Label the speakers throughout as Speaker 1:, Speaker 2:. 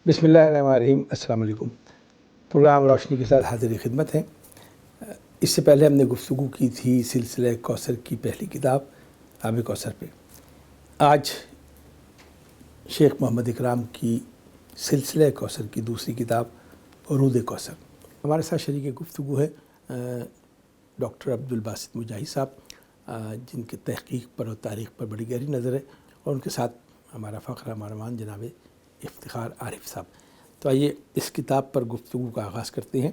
Speaker 1: بسم اللہ الرحمن الرحیم۔ السلام علیکم۔ پروگرام روشنی کے ساتھ حاضر خدمت ہے۔ اس سے پہلے ہم نے گفتگو کی تھی سلسلہ کوثر کی پہلی کتاب آب کوثر پہ۔ آج شیخ محمد اکرام کی سلسلہ کوثر کی دوسری کتاب عروض کوثر۔ ہمارے ساتھ شریک گفتگو ہے ڈاکٹر عبدالباسط مجاہد صاحب، جن کی تحقیق پر اور تاریخ پر بڑی گہری نظر ہے، اور ان کے ساتھ ہمارا فخر مہمان جناب افتخار عارف صاحب۔ تو آئیے اس کتاب پر گفتگو کا آغاز کرتے ہیں۔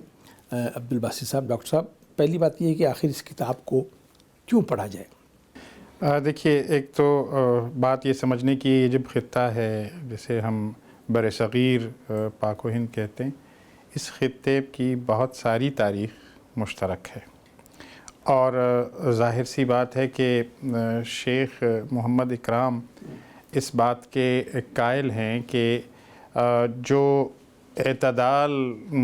Speaker 1: عبدالباسط صاحب، ڈاکٹر صاحب، پہلی بات یہ ہے کہ آخر اس کتاب کو کیوں پڑھا جائے؟
Speaker 2: دیکھیے، ایک تو بات یہ سمجھنے کی، یہ جب خطہ ہے جسے ہم بر صغیر پاک و ہند کہتے ہیں، اس خطے کی بہت ساری تاریخ مشترک ہے، اور ظاہر سی بات ہے کہ شیخ محمد اکرام اس بات کے قائل ہیں کہ جو اعتدال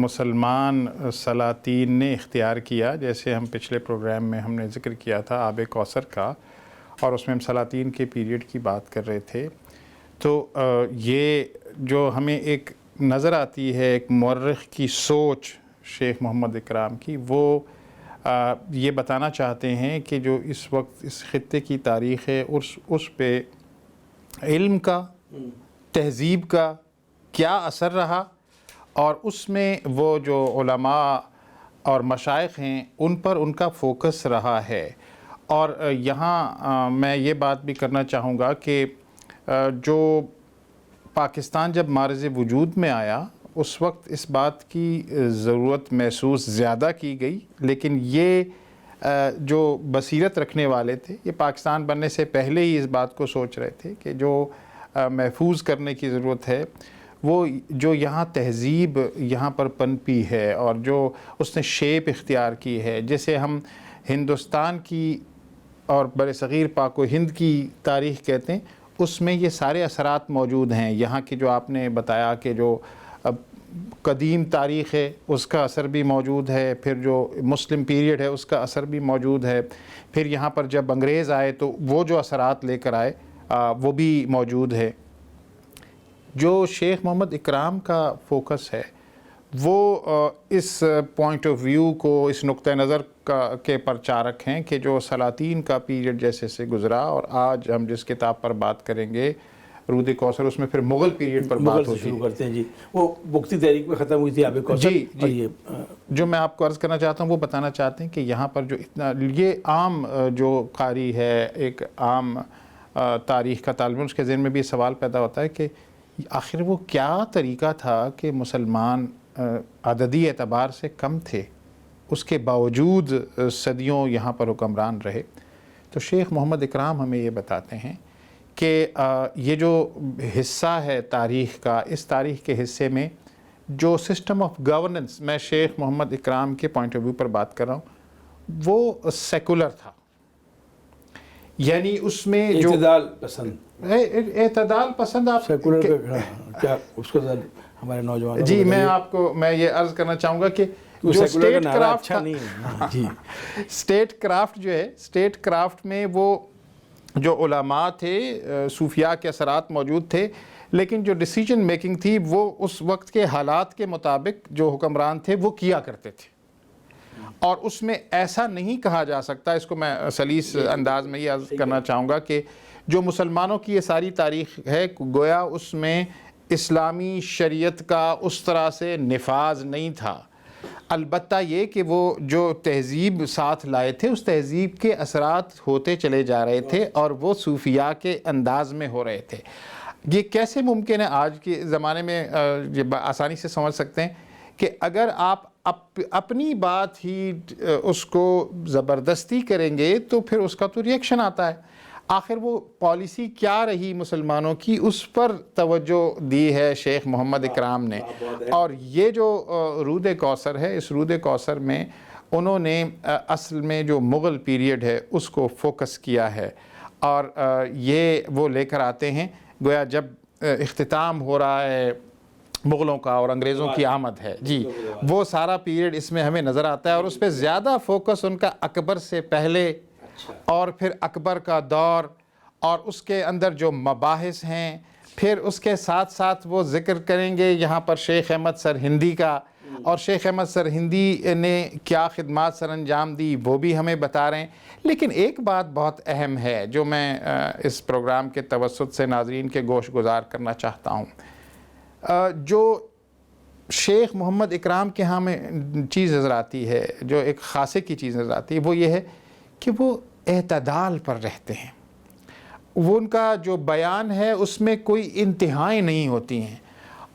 Speaker 2: مسلمان سلاطین نے اختیار کیا، جیسے ہم پچھلے پروگرام میں ہم نے ذکر کیا تھا آب کوثر کا، اور اس میں ہم سلاطین کے پیریڈ کی بات کر رہے تھے، تو یہ جو ہمیں ایک نظر آتی ہے ایک مورخ کی سوچ شیخ محمد اکرام کی، وہ یہ بتانا چاہتے ہیں کہ جو اس وقت اس خطے کی تاریخ ہے اس پہ علم کا، تہذیب کا کیا اثر رہا، اور اس میں وہ جو علماء اور مشائخ ہیں ان پر ان کا فوکس رہا ہے۔ اور یہاں میں یہ بات بھی کرنا چاہوں گا کہ جو پاکستان جب معرض وجود میں آیا، اس وقت اس بات کی ضرورت محسوس زیادہ کی گئی، لیکن یہ جو بصیرت رکھنے والے تھے، یہ پاکستان بننے سے پہلے ہی اس بات کو سوچ رہے تھے کہ جو محفوظ کرنے کی ضرورت ہے، وہ جو یہاں تہذیب یہاں پر پنپی ہے اور جو اس نے شیپ اختیار کی ہے، جیسے ہم ہندوستان کی اور برصغیر پاک و ہند کی تاریخ کہتے ہیں، اس میں یہ سارے اثرات موجود ہیں۔ یہاں کی جو آپ نے بتایا کہ جو قدیم تاریخ ہے اس کا اثر بھی موجود ہے، پھر جو مسلم پیریڈ ہے اس کا اثر بھی موجود ہے، پھر یہاں پر جب انگریز آئے تو وہ جو اثرات لے کر آئے وہ بھی موجود ہے۔ جو شیخ محمد اکرام کا فوکس ہے وہ اس پوائنٹ آف ویو کو، اس نقطہ نظر کے پرچارک ہیں کہ جو سلاطین کا پیریڈ جیسے سے گزرا، اور آج ہم جس کتاب پر بات کریں گے عروض کوثر، اس میں پھر مغل پیریڈ پر بات ہوتی ہے۔
Speaker 1: شروع کرتے ہیں جی، وہ بگتی تحریک میں ختم ہوئی تھی آب کوثر۔
Speaker 2: جی، جو میں آپ کو عرض کرنا چاہتا ہوں وہ بتانا چاہتے ہیں کہ یہاں پر جو اتنا، یہ عام جو قاری ہے، ایک عام تاریخ کا طالب علم، اس کے ذہن میں بھی یہ سوال پیدا ہوتا ہے کہ آخر وہ کیا طریقہ تھا کہ مسلمان عددی اعتبار سے کم تھے، اس کے باوجود صدیوں یہاں پر حکمران رہے۔ تو شیخ محمد اکرام ہمیں یہ بتاتے ہیں کہ یہ جو حصہ ہے تاریخ کا، اس تاریخ کے حصے میں جو سسٹم آف گورننس، میں شیخ محمد اکرام کے پوائنٹ آف ویو پر بات کر رہا ہوں، وہ سیکولر تھا، یعنی اس میں جو اعتدال پسند آپ
Speaker 1: سیکولر کیا اس کو ہمارے نوجوان،
Speaker 2: جی میں یہ عرض کرنا چاہوں گا کہ جو اسٹیٹ کرافٹ اسٹیٹ کرافٹ جو ہے، اسٹیٹ کرافٹ میں وہ جو علماء تھے، صوفیاء کے اثرات موجود تھے، لیکن جو ڈیسیجن میکنگ تھی وہ اس وقت کے حالات کے مطابق جو حکمران تھے وہ کیا کرتے تھے، اور اس میں ایسا نہیں کہا جا سکتا، اس کو میں سلیس انداز میں یہ عرض کرنا چاہوں گا کہ جو مسلمانوں کی یہ ساری تاریخ ہے، گویا اس میں اسلامی شریعت کا اس طرح سے نفاذ نہیں تھا، البتہ یہ کہ وہ جو تہذیب ساتھ لائے تھے اس تہذیب کے اثرات ہوتے چلے جا رہے تھے، اور وہ صوفیاء کے انداز میں ہو رہے تھے۔ یہ کیسے ممکن ہے؟ آج کے زمانے میں یہ آسانی سے سمجھ سکتے ہیں کہ اگر آپ اپنی بات ہی اس کو زبردستی کریں گے تو پھر اس کا تو ریئیکشن آتا ہے۔ آخر وہ پالیسی کیا رہی مسلمانوں کی، اس پر توجہ دی ہے شیخ محمد اکرام نے، اور یہ جو عروض کوثر ہے، اس عروض کوثر میں انہوں نے اصل میں جو مغل پیریڈ ہے اس کو فوکس کیا ہے، اور یہ وہ لے کر آتے ہیں، گویا جب اختتام ہو رہا ہے مغلوں کا اور انگریزوں کی آمد ہے، جی وہ سارا پیریڈ اس میں ہمیں نظر آتا ہے، اور اس پہ زیادہ فوکس ان کا اکبر سے پہلے اور پھر اکبر کا دور، اور اس کے اندر جو مباحث ہیں پھر اس کے ساتھ ساتھ وہ ذکر کریں گے یہاں پر شیخ احمد سرہندی کا، اور شیخ احمد سرہندی نے کیا خدمات سر انجام دی وہ بھی ہمیں بتا رہے ہیں۔ لیکن ایک بات بہت اہم ہے جو میں اس پروگرام کے توسط سے ناظرین کے گوش گزار کرنا چاہتا ہوں، جو شیخ محمد اکرام کے ہاں میں چیز نظر آتی ہے، جو ایک خاصے کی چیز نظر آتی ہے، وہ یہ ہے کہ وہ اعتدال پر رہتے ہیں۔ وہ ان کا جو بیان ہے اس میں کوئی انتہائیں نہیں ہوتی ہیں،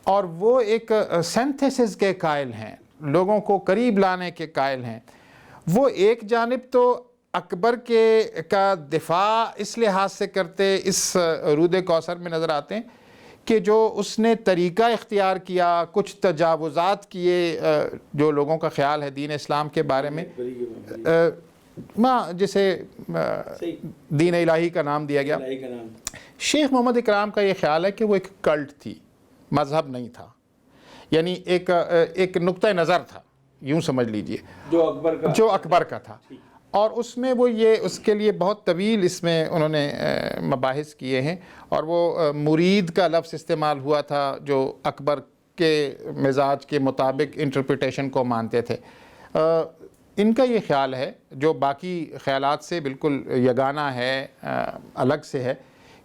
Speaker 2: اور وہ ایک سینتھیسس کے قائل ہیں، لوگوں کو قریب لانے کے قائل ہیں۔ وہ ایک جانب تو اکبر کا دفاع اس لحاظ سے کرتے اس رود کوثر میں نظر آتے ہیں کہ جو اس نے طریقہ اختیار کیا، کچھ تجاوزات کیے جو لوگوں کا خیال ہے دین اسلام کے بارے میں، جسے دین الہی کا نام دیا گیا۔ شیخ محمد اکرام کا یہ خیال ہے کہ وہ ایک کلٹ تھی، مذہب نہیں تھا، یعنی ایک نقطہ نظر تھا، یوں سمجھ لیجئے، جو اکبر کا تھا۔ اور اس میں وہ اس کے لیے بہت طویل اس میں انہوں نے مباحث کیے ہیں، اور وہ مرید کا لفظ استعمال ہوا تھا جو اکبر کے مزاج کے مطابق انٹرپریٹیشن کو مانتے تھے۔ ان کا یہ خیال ہے جو باقی خیالات سے بالکل یگانہ ہے، الگ سے ہے،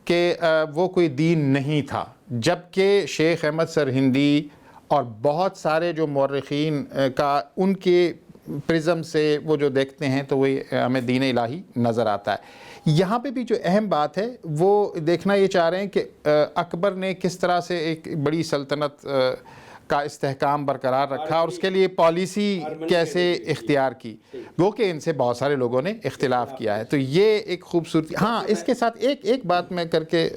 Speaker 2: کہ وہ کوئی دین نہیں تھا، جبکہ شیخ احمد سرہندی اور بہت سارے جو مورخین کا ان کے پرزم سے وہ جو دیکھتے ہیں تو وہ ہمیں دین الہی نظر آتا ہے۔ یہاں پہ بھی جو اہم بات ہے وہ دیکھنا یہ چاہ رہے ہیں کہ اکبر نے کس طرح سے ایک بڑی سلطنت کا استحکام برقرار رکھا اور اس کے لیے پالیسی کیسے اختیار کی، گو کہ ان سے بہت سارے لوگوں نے اختلاف کیا ہے۔ تو یہ ایک خوبصورتی۔ ہاں، اس کے ساتھ ایک بات میں کر کے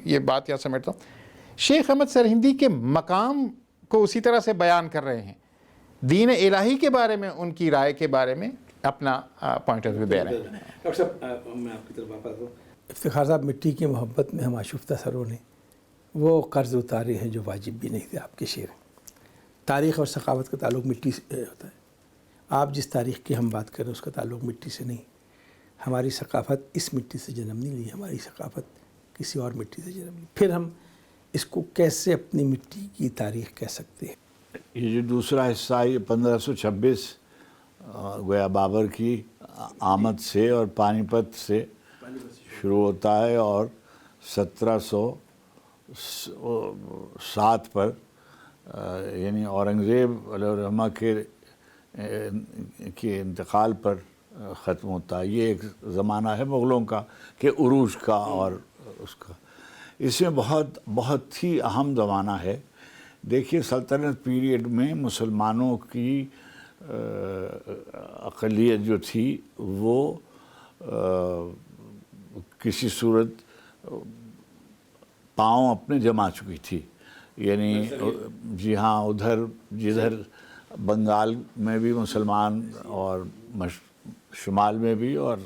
Speaker 2: یہ بات یہاں سمیٹتا ہوں، شیخ احمد سرہندی کے مقام کو اسی طرح سے بیان کر رہے ہیں، دین الہی کے بارے میں ان کی رائے کے بارے میں اپنا پوائنٹ آف ویو دے رہے ہیں۔
Speaker 1: ڈاکٹر صاحب میں آپ کی طرف واپس آتا ہوں۔ افتخار صاحب، مٹی کی محبت میں ہم آشفتہ سروں نے وہ قرض اتارے ہیں جو واجب بھی نہیں تھے، آپ کے شعر ہیں۔ تاریخ اور ثقافت کا تعلق مٹی سے ہوتا ہے۔ آپ جس تاریخ کی ہم بات کریں اس کا تعلق مٹی سے نہیں۔ ہماری ثقافت اس مٹی سے جنم نہیں لی، ہماری ثقافت کسی اور مٹی سے جنم لی۔ پھر ہم اس کو کیسے اپنی مٹی کی تاریخ کہہ سکتے ہیں؟
Speaker 3: یہ جو دوسرا حصہ یہ 1526 گویا بابر کی آمد سے اور پانی پت سے شروع ہوتا ہے، اور 1707 پر یعنی اورنگزیب علیہ الرحمہ کے انتقال پر ختم ہوتا ہے۔ یہ ایک زمانہ ہے مغلوں کا کہ عروج کا، اور اس کا اس میں بہت ہی اہم زمانہ ہے۔ دیکھیے، سلطنت پیریڈ میں مسلمانوں کی اقلیت جو تھی وہ کسی صورت پاؤں اپنے جما چکی تھی، یعنی جی ہاں، جدھر بنگال میں بھی مسلمان اور شمال میں بھی اور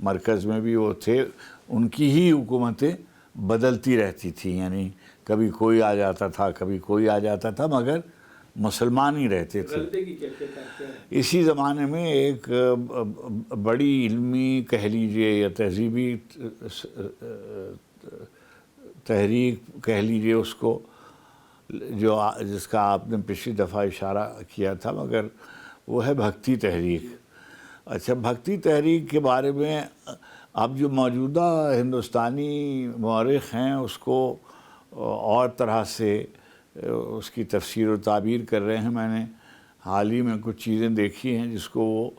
Speaker 3: مرکز میں بھی وہ تھے، ان کی ہی حکومتیں بدلتی رہتی تھیں، یعنی کبھی کوئی آ جاتا تھا، کبھی کوئی آ جاتا تھا، مگر مسلمان ہی رہتے تھے۔ اسی زمانے میں ایک بڑی علمی کہہ لیجئے یا تہذیبی تحریک کہہ لیجئے اس کو، جس کا آپ نے پچھلی دفعہ اشارہ کیا تھا، مگر وہ ہے بھکتی تحریک۔ اچھا، بھکتی تحریک کے بارے میں اب جو موجودہ ہندوستانی مورخ ہیں اس کو اور طرح سے اس کی تفسیر و تعبیر کر رہے ہیں۔ میں نے حال ہی میں کچھ چیزیں دیکھی ہیں جس کو وہ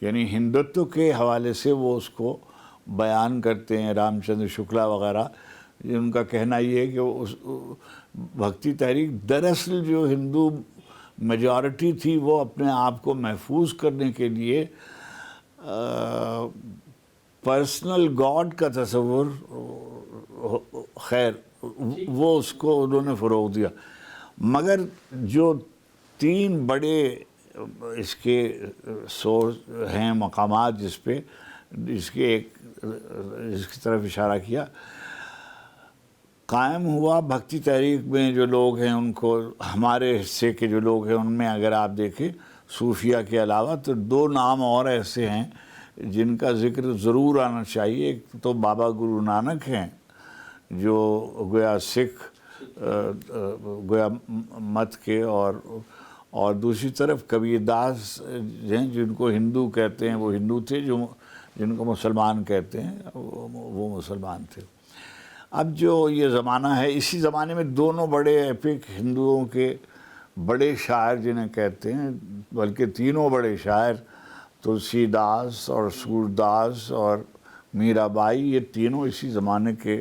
Speaker 3: یعنی ہندوتو کے حوالے سے وہ اس کو بیان کرتے ہیں، رام چندر شکلا وغیرہ۔ ان کا کہنا یہ ہے کہ اس بھکتی تحریک دراصل جو ہندو میجارٹی تھی وہ اپنے آپ کو محفوظ کرنے کے لیے پرسنل گاڈ کا تصور، خیر وہ اس کو انہوں نے فروغ دیا، مگر جو تین بڑے اس کے سورس ہیں، مقامات جس کی طرف اشارہ کیا، قائم ہوا بھکتی تحریک میں جو لوگ ہیں ان کو، ہمارے حصے کے جو لوگ ہیں ان میں اگر آپ دیکھیں صوفیہ کے علاوہ تو دو نام اور ایسے ہیں جن کا ذکر ضرور آنا چاہیے۔ ایک تو بابا گرو نانک ہیں جو گویا سکھ گویا مت کے اور دوسری طرف کبیر داس ہیں جن کو ہندو کہتے ہیں، وہ ہندو تھے، جن کو مسلمان کہتے ہیں وہ مسلمان تھے۔ اب جو یہ زمانہ ہے، اسی زمانے میں دونوں بڑے ایپک ہندوؤں کے بڑے شاعر جنہیں کہتے ہیں، بلکہ تینوں بڑے شاعر، تلسی داس اور سور داس اور میرا بائی، یہ تینوں اسی زمانے کے،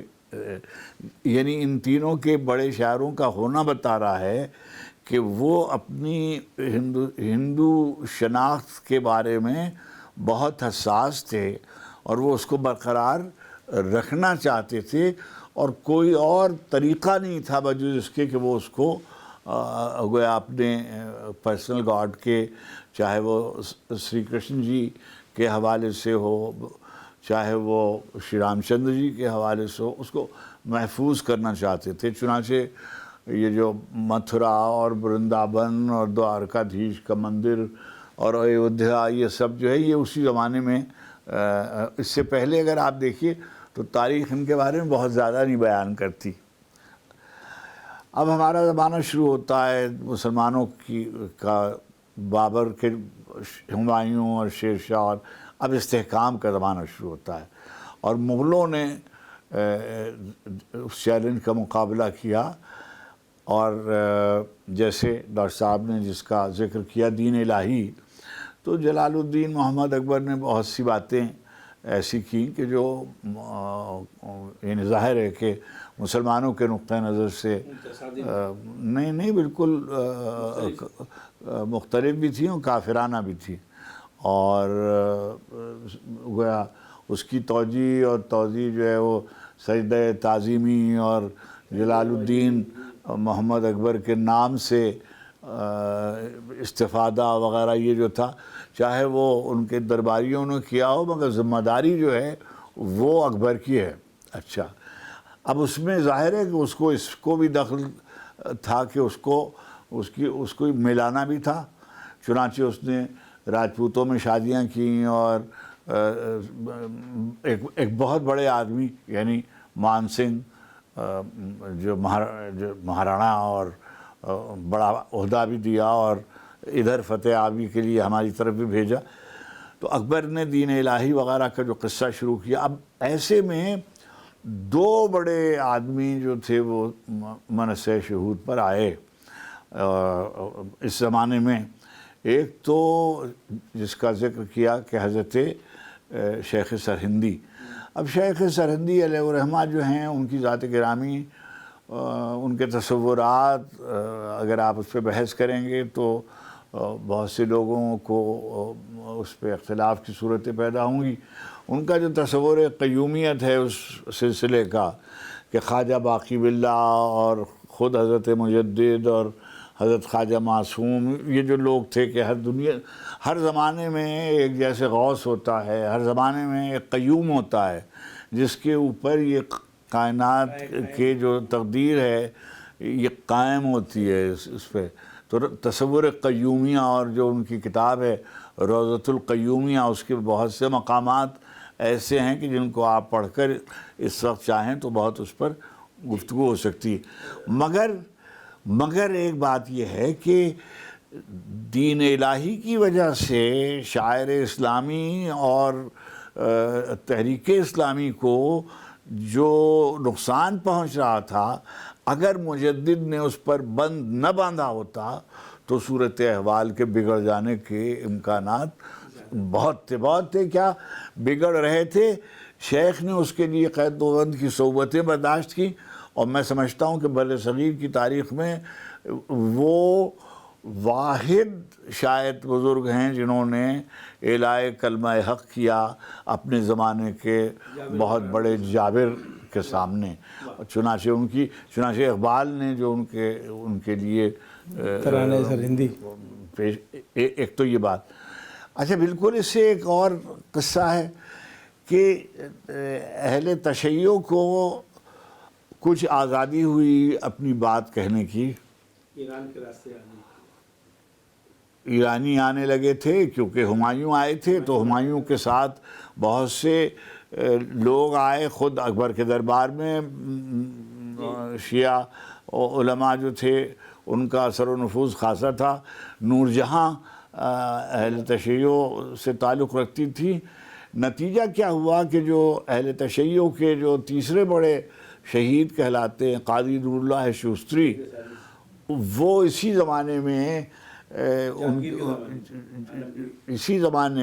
Speaker 3: یعنی ان تینوں کے بڑے شاعروں کا ہونا بتا رہا ہے کہ وہ اپنی ہندو شناخت کے بارے میں بہت حساس تھے اور وہ اس کو برقرار رکھنا چاہتے تھے، اور کوئی اور طریقہ نہیں تھا بجز اس کے کہ وہ اس کو گویا اپنے پرسنل گاڈ کے، چاہے وہ سری کرشن جی کے حوالے سے ہو، چاہے وہ شری رام چندر جی کے حوالے سے ہو، اس کو محفوظ کرنا چاہتے تھے۔ چنانچہ یہ جو متھرا اور برنداون اور دوارکادھیش کا مندر اور ایودھیا، یہ سب جو ہے یہ اسی زمانے میں، اس سے پہلے اگر آپ دیکھیے تو تاریخ ان کے بارے میں بہت زیادہ نہیں بیان کرتی۔ اب ہمارا زمانہ شروع ہوتا ہے مسلمانوں کا، بابر کے، ہمایوں اور شیر شاہ، اور اب استحکام کا زمانہ شروع ہوتا ہے، اور مغلوں نے اس چیلنج کا مقابلہ کیا، اور جیسے ڈاکٹر صاحب نے جس کا ذکر کیا دین الہی، تو جلال الدین محمد اکبر نے بہت سی باتیں ایسی کی کہ جو یعنی ظاہر ہے کہ مسلمانوں کے نقطہ نظر سے نہیں بالکل مختلف بھی تھیں اور کافرانہ بھی تھیں، اور گویا اس کی توجیہ اور توضیح جو ہے وہ سجدہ تعظیمی اور جلال الدین محمد اکبر کے نام سے استفادہ وغیرہ یہ جو تھا، چاہے وہ ان کے درباریوں نے کیا ہو، مگر ذمہ داری جو ہے وہ اکبر کی ہے۔ اچھا، اب اس میں ظاہر ہے کہ اس کو بھی دخل تھا کہ اس کو ملانا بھی تھا، چنانچہ اس نے راجپوتوں میں شادیاں کیں، اور ایک بہت بڑے آدمی یعنی مان سنگھ جو مہارانا اور بڑا عہدہ بھی دیا اور ادھر فتح آبی کے لیے ہماری طرف بھی بھیجا، تو اکبر نے دین الہی وغیرہ کا جو قصہ شروع کیا۔ اب ایسے میں دو بڑے آدمی جو تھے وہ منصہ شہود پر آئے اس زمانے میں، ایک تو جس کا ذکر کیا کہ حضرت شیخ سرہندی۔ اب شیخ سرہندی علیہ الرحمہ جو ہیں، ان کی ذات گرامی، ان کے تصورات اگر آپ اس پہ بحث کریں گے تو بہت سے لوگوں کو اس پہ اختلاف کی صورتیں پیدا ہوں گی۔ ان کا جو تصور قیومیت ہے اس سلسلے کا، کہ خواجہ باقی باللہ اور خود حضرت مجدد اور حضرت خواجہ معصوم، یہ جو لوگ تھے کہ ہر زمانے میں ایک جیسے غوث ہوتا ہے، ہر زمانے میں ایک قیوم ہوتا ہے جس کے اوپر یہ کائنات کے جو تقدیر ہے یہ قائم ہوتی ہے اس پہ۔ تو تصور قیومیہ، اور جو ان کی کتاب ہے روضۃ القیومیہ، اس کے بہت سے مقامات ایسے ہیں کہ جن کو آپ پڑھ کر اس وقت چاہیں تو بہت اس پر گفتگو ہو سکتی ہے۔ مگر ایک بات یہ ہے کہ دین الہی کی وجہ سے شاعر اسلامی اور تحریک اسلامی کو جو نقصان پہنچ رہا تھا، اگر مجدد نے اس پر بند نہ باندھا ہوتا تو صورت احوال کے بگڑ جانے کے امکانات بہت تھے، کیا بگڑ رہے تھے۔ شیخ نے اس کے لیے قید و بند کی صعوبتیں برداشت کی، اور میں سمجھتا ہوں کہ بر صغیر کی تاریخ میں وہ واحد شاید بزرگ ہیں جنہوں نے اعلائے کلمہ حق کیا اپنے زمانے کے بہت بڑے جابر کے سامنے۔ چنانچہ اقبال نے جو ان کے لیے
Speaker 1: ترانے سرہندی
Speaker 3: پیش، ایک تو یہ بات۔ اچھا، بالکل اس سے ایک اور قصہ ہے کہ اہل تشیع کو کچھ آزادی ہوئی اپنی بات کہنے کی،
Speaker 1: ایران کے راستے
Speaker 3: ایرانی آنے لگے تھے، کیونکہ ہمایوں آئے تھے تو ہمایوں کے ساتھ بہت سے لوگ آئے خود اکبر کے دربار میں، شیعہ علماء جو تھے ان کا اثر و نفوذ خاصا تھا، نور جہاں اہل تشیع سے تعلق رکھتی تھی۔ نتیجہ کیا ہوا کہ جو اہل تشیع کے جو تیسرے بڑے شہید کہلاتے ہیں قاضی نور اللہ شوستری، وہ اسی زمانے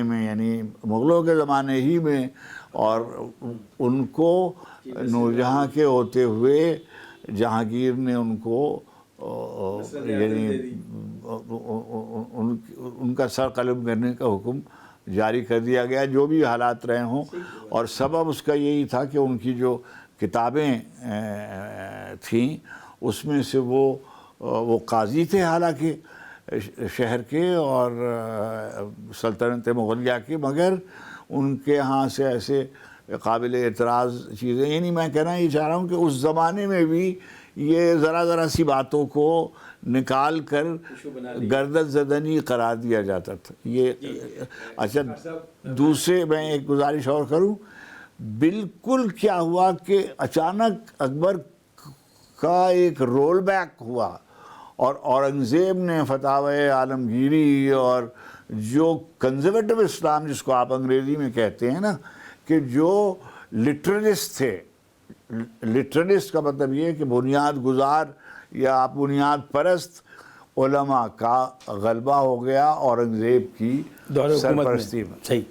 Speaker 3: میں یعنی مغلوں کے زمانے ہی میں، اور ان کو نور جہاں کے ہوتے ہوئے جہانگیر نے ان کو یعنی ان کا سر قلم کرنے کا حکم جاری کر دیا گیا، جو بھی حالات رہے ہوں۔ اور سبب اس کا یہی تھا کہ ان کی جو کتابیں تھیں اس میں سے وہ قاضی تھے حالانکہ شہر کے اور سلطنت مغلیہ کے، مگر ان کے ہاں سے ایسے قابل اعتراض چیزیں، یعنی میں کہنا یہ چاہ رہا ہوں کہ اس زمانے میں بھی یہ ذرا سی باتوں کو نکال کر گردن زدنی قرار دیا جاتا تھا۔ یہ اچھا، دوسرے میں ایک گزارش اور کروں، بالکل کیا ہوا کہ اچانک اکبر کا ایک رول بیک ہوا اور اورنگزیب نے فتاوی عالمگیری اور جو کنزرویٹو اسلام جس کو آپ انگریزی میں کہتے ہیں نا، کہ جو لٹرلسٹ تھے، لٹرلسٹ کا مطلب یہ ہے کہ بنیاد گزار یا بنیاد پرست علماء کا غلبہ ہو گیا اورنگزیب کی سرپرستی میں۔
Speaker 1: صحیح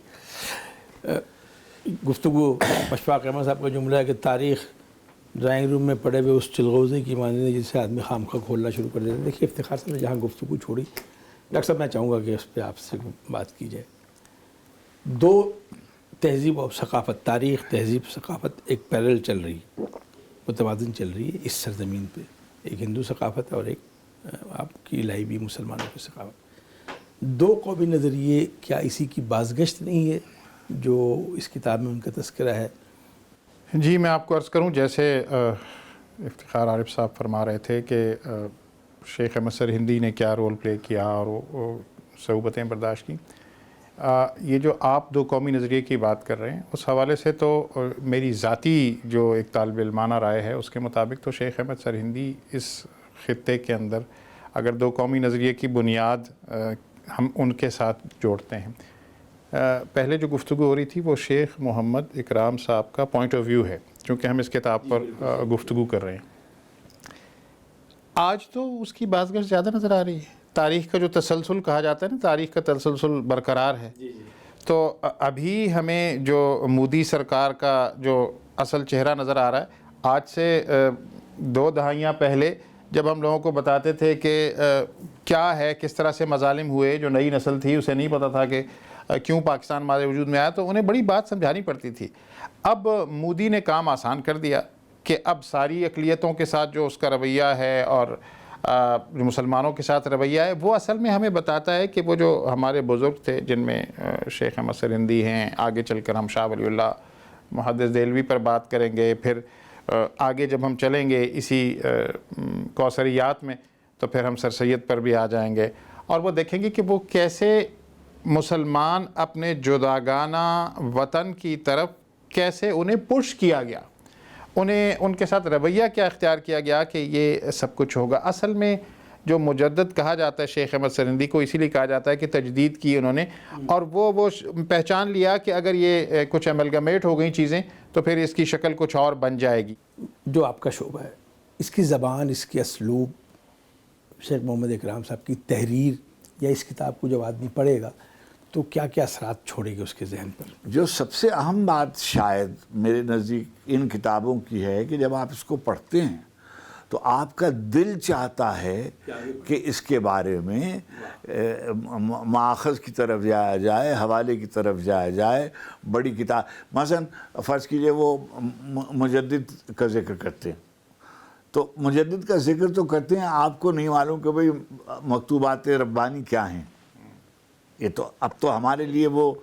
Speaker 1: گفتگو اشفاق احمد صاحب کا جملہ ہے کہ تاریخ ڈرائنگ روم میں پڑے ہوئے اس چلغوزے کی مانند جس سے آدمی خام خواہ کھولنا شروع کر دیتا ہے۔ دیکھیے افتخار صاحب نے جہاں گفتگو چھوڑی، ڈاکٹر صاحب میں چاہوں گا کہ اس پہ آپ سے بات کی جائے۔ دو تہذیب اور ثقافت، تاریخ تہذیب ثقافت ایک پیرل چل رہی ہے، متوازن چل رہی ہے اس سرزمین پہ، ایک ہندو ثقافت ہے اور ایک آپ کی لائبی مسلمانوں کی ثقافت۔ دو قومی نظریے کیا اسی کی بازگشت نہیں ہے جو اس کتاب میں ان کا تذکرہ ہے؟
Speaker 2: جی میں آپ کو عرض کروں، جیسے افتخار عارف صاحب فرما رہے تھے کہ شیخ احمد سرہندی نے کیا رول پلے کیا اور وہ صعوبتیں برداشت کی، یہ جو آپ دو قومی نظریے کی بات کر رہے ہیں اس حوالے سے تو میری ذاتی جو ایک طالب علمانہ رائے ہے اس کے مطابق تو شیخ احمد سرہندی اس خطے کے اندر اگر دو قومی نظریے کی بنیاد ہم ان کے ساتھ جوڑتے ہیں، پہلے جو گفتگو ہو رہی تھی وہ شیخ محمد اکرام صاحب کا پوائنٹ آف ویو ہے، چونکہ ہم اس کتاب پر گفتگو کر رہے ہیں۔ آج تو اس کی بازگشت زیادہ نظر آ رہی ہے، تاریخ کا جو تسلسل کہا جاتا ہے نا، تاریخ کا تسلسل برقرار ہے۔ تو ابھی ہمیں جو مودی سرکار کا جو اصل چہرہ نظر آ رہا ہے، آج سے 2 دہائیاں پہلے جب ہم لوگوں کو بتاتے تھے کہ کیا ہے، کس طرح سے مظالم ہوئے، جو نئی نسل تھی اسے نہیں پتہ تھا کہ کیوں پاکستان ہمارے وجود میں آیا، تو انہیں بڑی بات سمجھانی پڑتی تھی۔ اب مودی نے کام آسان کر دیا کہ اب ساری اقلیتوں کے ساتھ جو اس کا رویہ ہے اور جو مسلمانوں کے ساتھ رویہ ہے، وہ اصل میں ہمیں بتاتا ہے کہ وہ جو ہمارے بزرگ تھے جن میں شیخ احمد سرہندی ہیں، آگے چل کر ہم شاہ ولی اللہ محدث دہلوی پر بات کریں گے، پھر آگے جب ہم چلیں گے اسی کوثریات میں تو پھر ہم سر سید پر بھی آ جائیں گے، اور وہ دیکھیں گے کہ وہ کیسے مسلمان اپنے جداگانہ وطن کی طرف کیسے انہیں پش کیا گیا، انہیں ان کے ساتھ رویہ کیا اختیار کیا گیا کہ یہ سب کچھ ہوگا۔ اصل میں جو مجدد کہا جاتا ہے شیخ احمد سرہندی کو اسی لیے کہا جاتا ہے کہ تجدید کی انہوں نے، اور وہ پہچان لیا کہ اگر یہ کچھ ایملگمیٹ ہو گئی چیزیں تو پھر اس کی شکل کچھ اور بن جائے گی۔
Speaker 1: جو آپ کا شعبہ ہے، اس کی زبان، اس کی اسلوب، شیخ محمد اکرام صاحب کی تحریر یا اس کتاب کو جب آدمی پڑھے گا تو کیا کیا اثرات چھوڑے گی اس کے ذہن پر؟
Speaker 3: جو سب سے اہم بات شاید میرے نزدیک ان کتابوں کی ہے کہ جب آپ اس کو پڑھتے ہیں تو آپ کا دل چاہتا ہے کہ اس کے بارے میں ماخذ کی طرف جایا جائے، حوالے کی طرف جایا جائے، بڑی کتاب مثلا فرض کیجئے وہ مجدد کا ذکر کرتے ہیں، تو مجدد کا ذکر تو کرتے ہیں، آپ کو نہیں معلوم کہ بھئی مکتوبات ربانی کیا ہیں، یہ تو اب تو ہمارے لیے وہ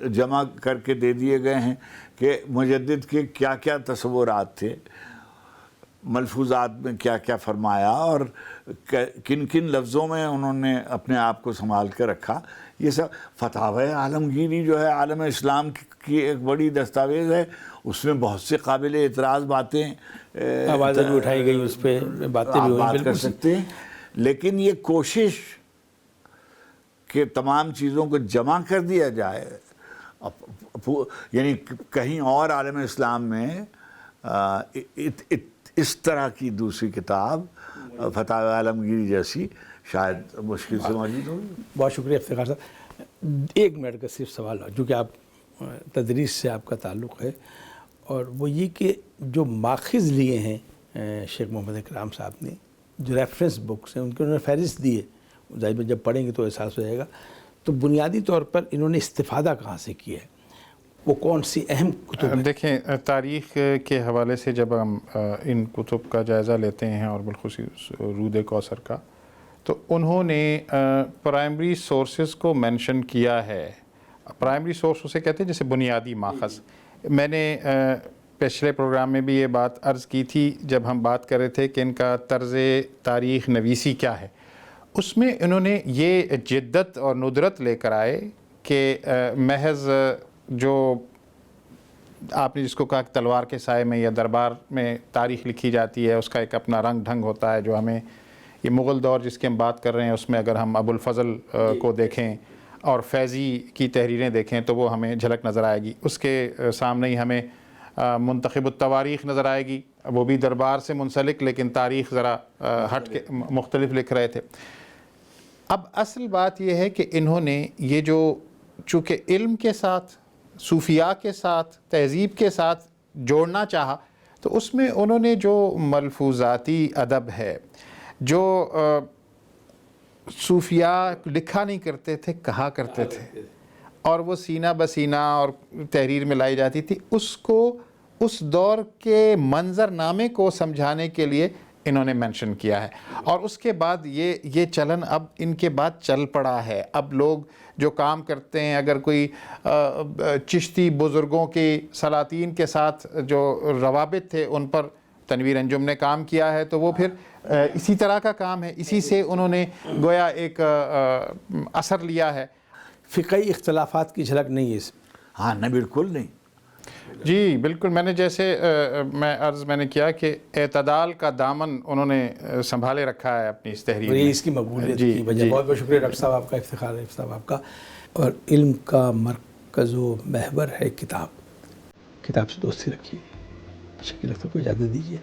Speaker 3: جمع کر کے دے دیے گئے ہیں کہ مجدد کے کیا کیا تصورات تھے۔ ملفوظات میں کیا کیا فرمایا اور کن کن لفظوں میں انہوں نے اپنے آپ کو سنبھال کے رکھا. یہ سب فتاوی عالمگیری جو ہے عالم اسلام کی ایک بڑی دستاویز ہے. اس میں بہت سے قابل اعتراض باتیں
Speaker 1: آوازیں بھی اٹھائی گئی, اس پہ باتیں بھی
Speaker 3: آپ
Speaker 1: ہوئی.
Speaker 3: بات کر
Speaker 1: بالکل
Speaker 3: سکتے ہیں, لیکن یہ کوشش کہ تمام چیزوں کو جمع کر دیا جائے, یعنی کہیں اور عالم اسلام میں اس طرح کی دوسری کتاب فتاوی عالمگیری جیسی شاید مشکل سے موجود ہوگی.
Speaker 1: بہت شکریہ افتخار صاحب. 1 منٹ کا صرف سوال ہے, جو کہ آپ تدریس سے آپ کا تعلق ہے, اور وہ یہ کہ جو ماخذ لیے ہیں شیخ محمد اکرام صاحب نے, جو ریفرنس بکس ہیں ان کے انہوں نے فہرست دی ہے, ظاہر میں جب پڑھیں گے تو احساس ہو جائے گا. تو بنیادی طور پر انہوں نے استفادہ کہاں سے کیا ہے, وہ کون سی اہم کتب ہیں؟
Speaker 2: دیکھیں, تاریخ کے حوالے سے جب ہم ان کتب کا جائزہ لیتے ہیں اور بالخصوص رود کوثر کا, تو انہوں نے پرائمری سورسز کو مینشن کیا ہے. پرائمری سورس اسے کہتے ہیں جیسے بنیادی ماخذ. میں نے پچھلے پروگرام میں بھی یہ بات عرض کی تھی جب ہم بات کر رہے تھے کہ ان کا طرز تاریخ نویسی کیا ہے. اس میں انہوں نے یہ جدت اور ندرت لے کر آئے کہ محض جو آپ نے جس کو کہا کہ تلوار کے سائے میں یا دربار میں تاریخ لکھی جاتی ہے, اس کا ایک اپنا رنگ ڈھنگ ہوتا ہے, جو ہمیں یہ مغل دور جس کی ہم بات کر رہے ہیں اس میں اگر ہم ابو الفضل کو دیکھیں اور فیضی کی تحریریں دیکھیں تو وہ ہمیں جھلک نظر آئے گی. اس کے سامنے ہی ہمیں منتخب التواریخ نظر آئے گی, وہ بھی دربار سے منسلک لیکن تاریخ ذرا ہٹ کے مختلف لکھ رہے تھے. اب اصل بات یہ ہے کہ انہوں نے یہ جو چونکہ علم کے ساتھ, صوفیاء کے ساتھ, تہذیب کے ساتھ جوڑنا چاہا, تو اس میں انہوں نے جو ملفوظاتی ادب ہے, جو صوفیاء لکھا نہیں کرتے تھے کہا کرتے تھے, اور وہ سینہ بسینہ اور تحریر میں لائی جاتی تھی, اس کو اس دور کے منظر نامے کو سمجھانے کے لیے انہوں نے مینشن کیا ہے. اور اس کے بعد یہ چلن اب ان کے بعد چل پڑا ہے. اب لوگ جو کام کرتے ہیں, اگر کوئی چشتی بزرگوں کی سلاطین کے ساتھ جو روابط تھے ان پر تنویر انجم نے کام کیا ہے, تو وہ پھر اسی طرح کا کام ہے, اسی سے انہوں نے گویا ایک اثر لیا ہے.
Speaker 1: فقہی اختلافات کی جھلک نہیں ہے اس میں؟
Speaker 3: ہاں نہیں, بالکل نہیں.
Speaker 2: جی بالکل. میں نے جیسے میں نے کیا کہ اعتدال کا دامن انہوں نے سنبھالے رکھا ہے اپنی اس تحریر
Speaker 1: اور
Speaker 2: میں.
Speaker 1: یہ اس کی مقبولیت کی وجہ. بہت بہت شکریہ ڈاکٹر صاحب, آپ کا افتخار ہے صاحب آپ کا. اور علم کا مرکز و محور ہے کتاب. کتاب سے دوستی رکھیے. شکیل اختر کو اجازت دیجیے.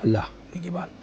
Speaker 1: اللہ نگہبان.